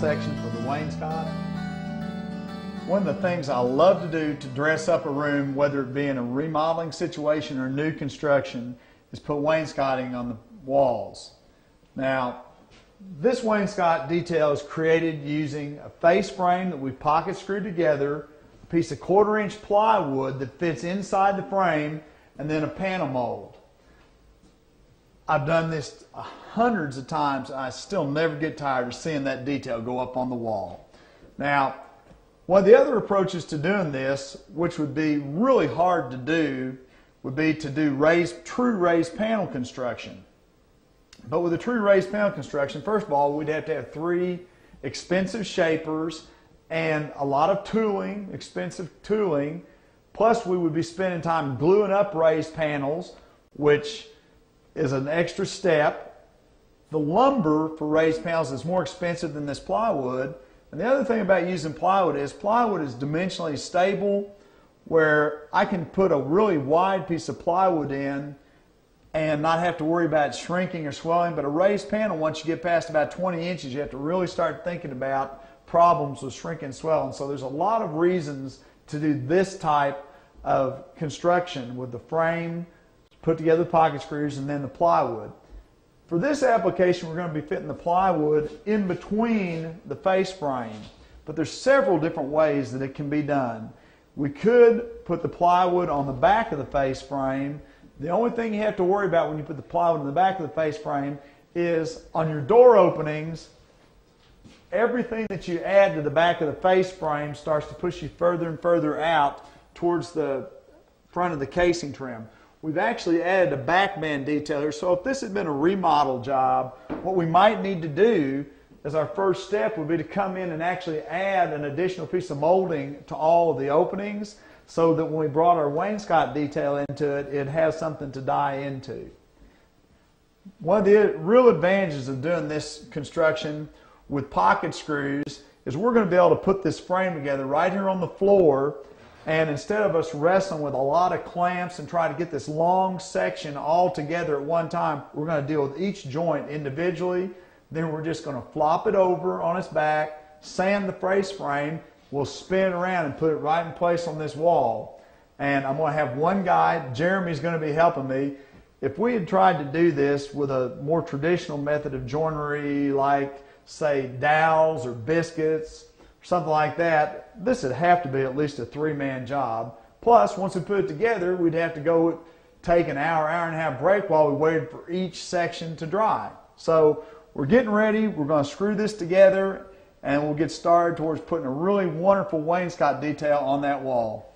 section for the wainscot. One of the things I love to do to dress up a room, whether it be in a remodeling situation or new construction, is put wainscoting on the walls. Now, this wainscot detail is created using a face frame that we've pocket screwed together, a piece of 1/4 inch plywood that fits inside the frame, and then a panel mold. I've done this hundreds of times and I still never get tired of seeing that detail go up on the wall. Now, one of the other approaches to doing this, which would be really hard to do, would be to do true raised panel construction. But with a true raised panel construction, first of all, we'd have to have 3 expensive shapers and a lot of tooling, expensive tooling, plus we would be spending time gluing up raised panels, which is an extra step. The lumber for raised panels is more expensive than this plywood. And the other thing about using plywood is dimensionally stable, where I can put a really wide piece of plywood in and not have to worry about shrinking or swelling. But a raised panel, once you get past about 20 inches, you have to really start thinking about problems with shrinking and swelling. So there's a lot of reasons to do this type of construction with the frame, put together the pocket screws, and then the plywood. For this application, we're going to be fitting the plywood in between the face frame, but there's several different ways that it can be done. We could put the plywood on the back of the face frame. The only thing you have to worry about when you put the plywood on the back of the face frame is on your door openings, everything that you add to the back of the face frame starts to push you further and further out towards the front of the casing trim. We've actually added a back band detail here, so if this had been a remodel job, what we might need to do as our first step would be to come in and actually add an additional piece of molding to all of the openings so that when we brought our wainscot detail into it, it has something to die into. One of the real advantages of doing this construction with pocket screws is we're going to be able to put this frame together right here on the floor. And instead of us wrestling with a lot of clamps and trying to get this long section all together at one time, we're going to deal with each joint individually. Then we're just going to flop it over on its back, sand the face frame, we'll spin it around and put it right in place on this wall. And I'm going to have one guy, Jeremy's going to be helping me. If we had tried to do this with a more traditional method of joinery, like say dowels or biscuits, something like that, this would have to be at least a 3-man job. Plus, once we put it together, we'd have to go take an hour, hour and a half break while we waited for each section to dry. So we're getting ready, we're going to screw this together, and we'll get started towards putting a really wonderful wainscot detail on that wall.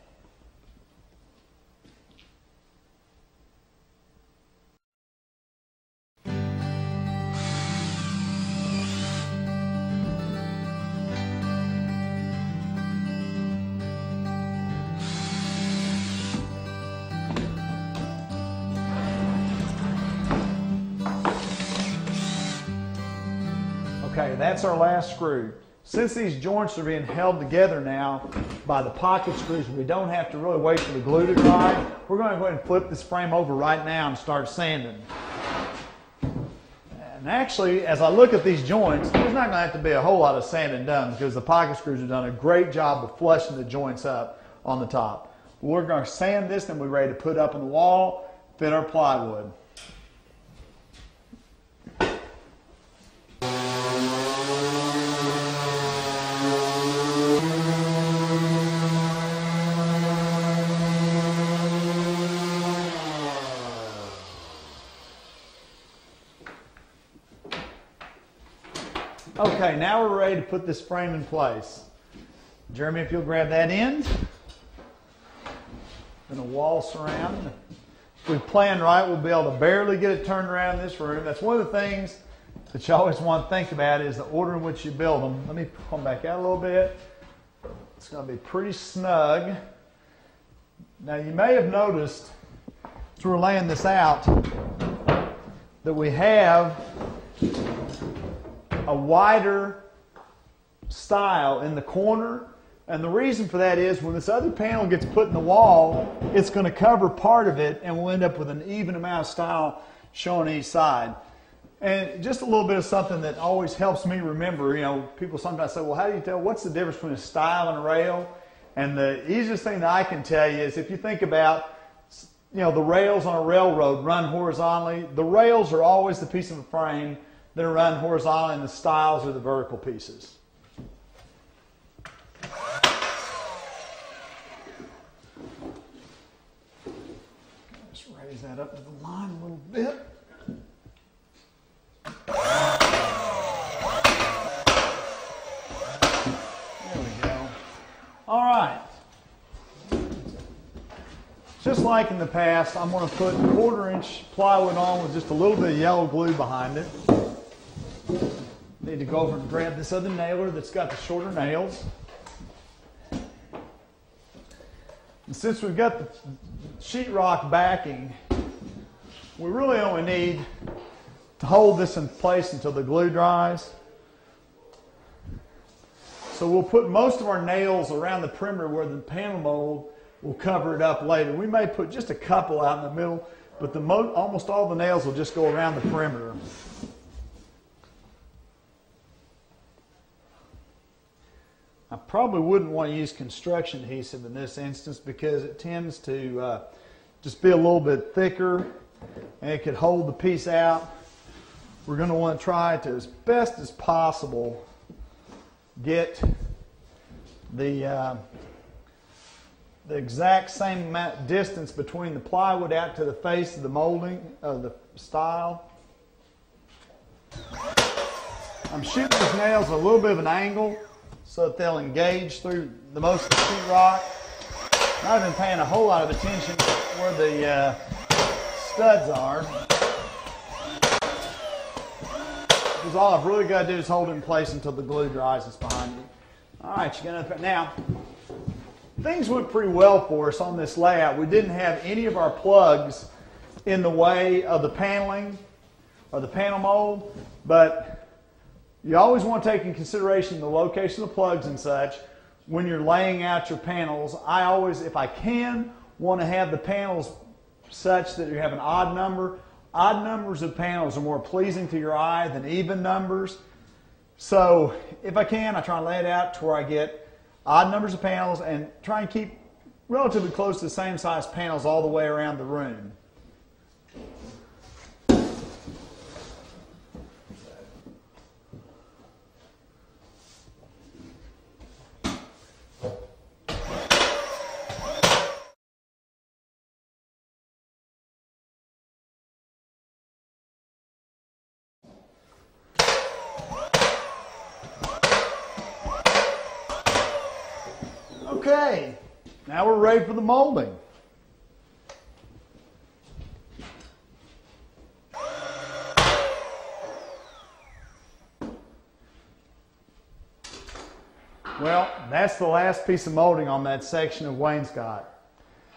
Okay, that's our last screw. Since these joints are being held together now by the pocket screws, we don't have to really wait for the glue to dry. We're going to go ahead and flip this frame over right now and start sanding. And actually, as I look at these joints, there's not going to have to be a whole lot of sanding done because the pocket screws have done a great job of flushing the joints up on the top. We're going to sand this and we're ready to put up on the wall, fit our plywood. Okay, now we're ready to put this frame in place. Jeremy, if you'll grab that end. And a wall surround. If we plan right, we'll be able to barely get it turned around in this room. That's one of the things that you always want to think about is the order in which you build them. Let me come back out a little bit. It's going to be pretty snug. Now you may have noticed as we're laying this out that we have a wider style in the corner, and the reason for that is when this other panel gets put in the wall, it's going to cover part of it and we'll end up with an even amount of style showing each side. And just a little bit of something that always helps me remember, you know, people sometimes say, well, how do you tell, what's the difference between a stile and a rail? And the easiest thing that I can tell you is if you think about, you know, the rails on a railroad run horizontally, the rails are always the piece of a frame that are run horizontally, and the stiles are the vertical pieces. Just raise that up to the line a little bit. There we go. All right. Just like in the past, I'm going to put 1/4-inch plywood on with just a little bit of yellow glue behind it. Need to go over and grab this other nailer that's got the shorter nails. And since we've got the sheetrock backing, we really only need to hold this in place until the glue dries. So we'll put most of our nails around the perimeter where the panel mold will cover it up later. We may put just a couple out in the middle, but almost all the nails will just go around the perimeter. I probably wouldn't want to use construction adhesive in this instance because it tends to just be a little bit thicker and it could hold the piece out. We're going to want to try to, as best as possible, get the exact same distance between the plywood out to the face of the molding of the stile. I'm shooting these nails at a little bit of an angle so that they'll engage through the most of the sheetrock. I've been paying a whole lot of attention where the studs are, because all I've really got to do is hold it in place until the glue dries that's behind you. All right, you're gonna now. Things went pretty well for us on this layout. We didn't have any of our plugs in the way of the paneling or the panel mold, but you always want to take in consideration the location of the plugs and such when you're laying out your panels. I always, if I can, want to have the panels such that you have an odd number. Odd numbers of panels are more pleasing to your eye than even numbers. So if I can, I try and lay it out to where I get odd numbers of panels and try and keep relatively close to the same size panels all the way around the room. Okay, now we're ready for the molding. Well, that's the last piece of molding on that section of wainscot.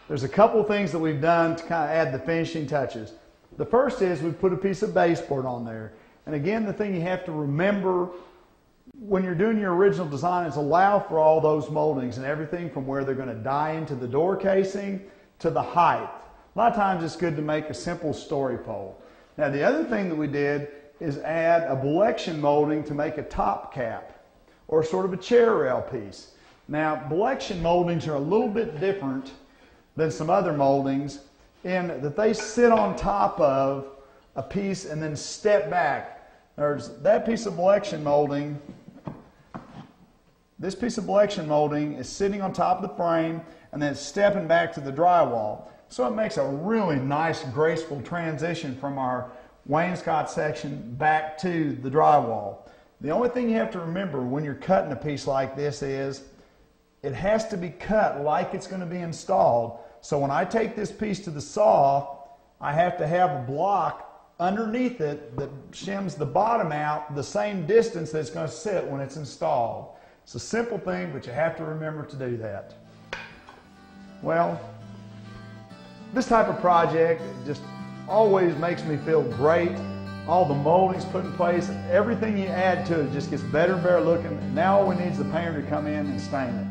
There's a couple of things that we've done to kind of add the finishing touches. The first is we've put a piece of baseboard on there. And again, the thing you have to remember when you're doing your original design is allow for all those moldings and everything from where they're going to die into the door casing to the height. A lot of times it's good to make a simple story pole. Now the other thing that we did is add a Belection molding to make a top cap or sort of a chair rail piece. Now Belection moldings are a little bit different than some other moldings in that they sit on top of a piece and then step back. There's that piece of Belection molding. This piece of Belection molding is sitting on top of the frame and then stepping back to the drywall. So it makes a really nice, graceful transition from our wainscot section back to the drywall. The only thing you have to remember when you're cutting a piece like this is it has to be cut like it's going to be installed. So when I take this piece to the saw, I have to have a block underneath it that shims the bottom out the same distance that it's going to sit when it's installed. It's a simple thing, but you have to remember to do that. Well, this type of project just always makes me feel great. All the moldings put in place, everything you add to it just gets better and better looking. Now all we need is the painter to come in and stain it.